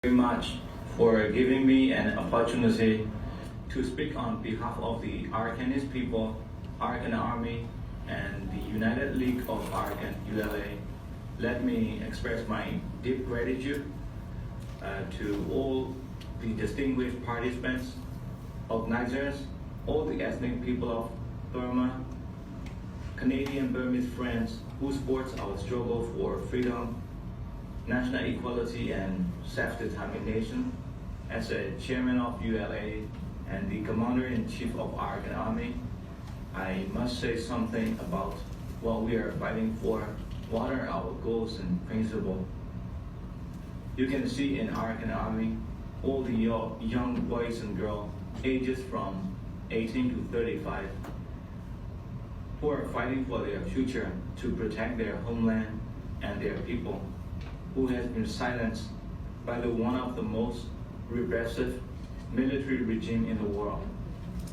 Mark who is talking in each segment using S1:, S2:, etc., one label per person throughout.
S1: Very much for giving me an opportunity to speak on behalf of the Arakanese people, Arakan Army, and the United League of Arakan, ULA. Let me express my deep gratitude to all the distinguished participants, organizers, all the ethnic people of Burma, Canadian Burmese friends who support our struggle for freedom, national equality, and self-determination. As a chairman of ULA and the commander-in-chief of Arakan Army, I must say something about what we are fighting for, what are our goals and principles. You can see in Arakan Army all the young boys and girls ages from 18 to 35 who are fighting for their future to protect their homeland and their people, who has been silenced by one of the most repressive military regime in the world.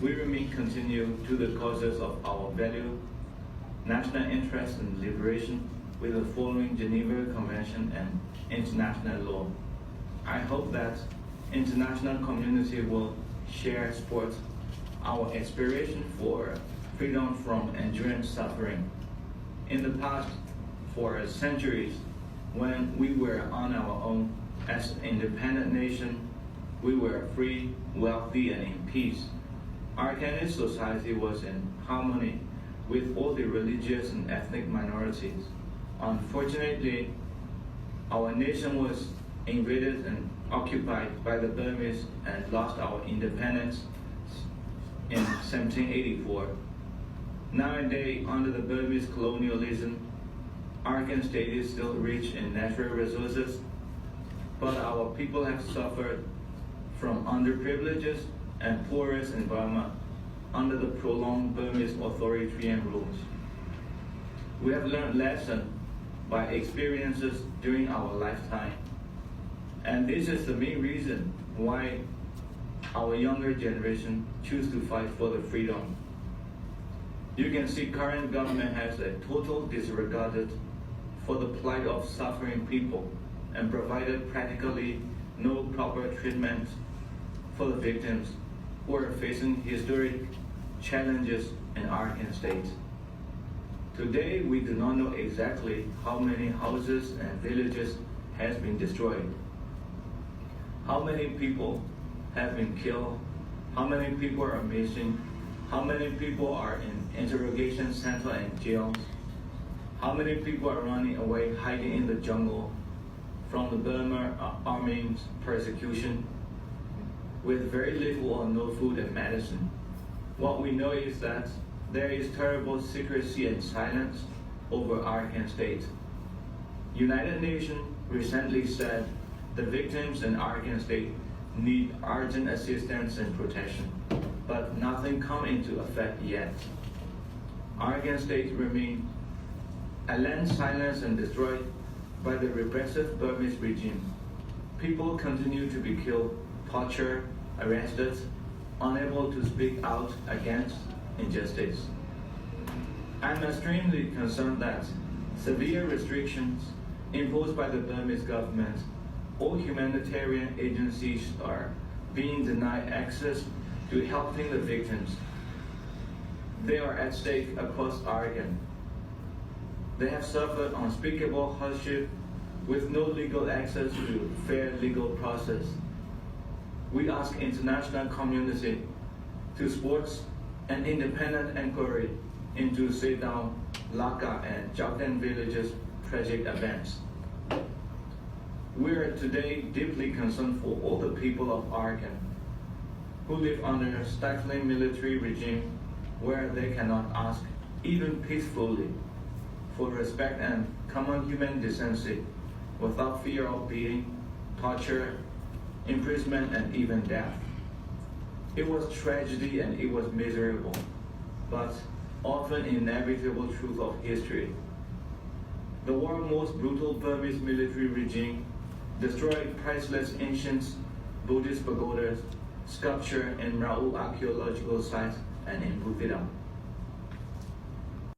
S1: We remain continued to the causes of our value, national interest and liberation with the following Geneva Convention and international law. I hope that international community will share support our aspiration for freedom from enduring suffering. In the past, for centuries, when we were on our own as an independent nation, we were free, wealthy, and in peace. Arakanese society was in harmony with all the religious and ethnic minorities. Unfortunately, our nation was invaded and occupied by the Burmese and lost our independence in 1784. Nowadays, under the Burmese colonialism, Arakan state is still rich in natural resources, but our people have suffered from underprivileges and poorest in Burma under the prolonged Burmese authoritarian rules. We have learned lessons by experiences during our lifetime, and this is the main reason why our younger generation choose to fight for the freedom. You can see current government has a total disregarded for the plight of suffering people and provided practically no proper treatment for the victims who are facing historic challenges in Arakan state. Today, we do not know exactly how many houses and villages has been destroyed, how many people have been killed, how many people are missing, how many people are in interrogation center and jails, how many people are running away, hiding in the jungle from the Burma Army's persecution with very little or no food and medicine. What we know is that there is terrible secrecy and silence over Arakan state. United Nations recently said the victims in Arakan state need urgent assistance and protection, but nothing come into effect yet. Arakan state remain a land silenced and destroyed by the repressive Burmese regime. People continue to be killed, tortured, arrested, unable to speak out against injustice. I'm extremely concerned that severe restrictions imposed by the Burmese government, all humanitarian agencies are being denied access to helping the victims. They are at stake across Arakan. They have suffered unspeakable hardship with no legal access to fair legal process. We ask international community to support an independent inquiry into Sedao, Laka, and Jagdan villages' tragic events. We are today deeply concerned for all the people of Arakan who live under a stifling military regime where they cannot ask, even peacefully, for respect and common human decency without fear of beating, torture, imprisonment, and even death. It was tragedy and it was miserable, but often inevitable truth of history. The world's most brutal Burmese military regime destroyed priceless ancient Buddhist pagodas, sculpture in Mrat archaeological sites, and in Bukidam.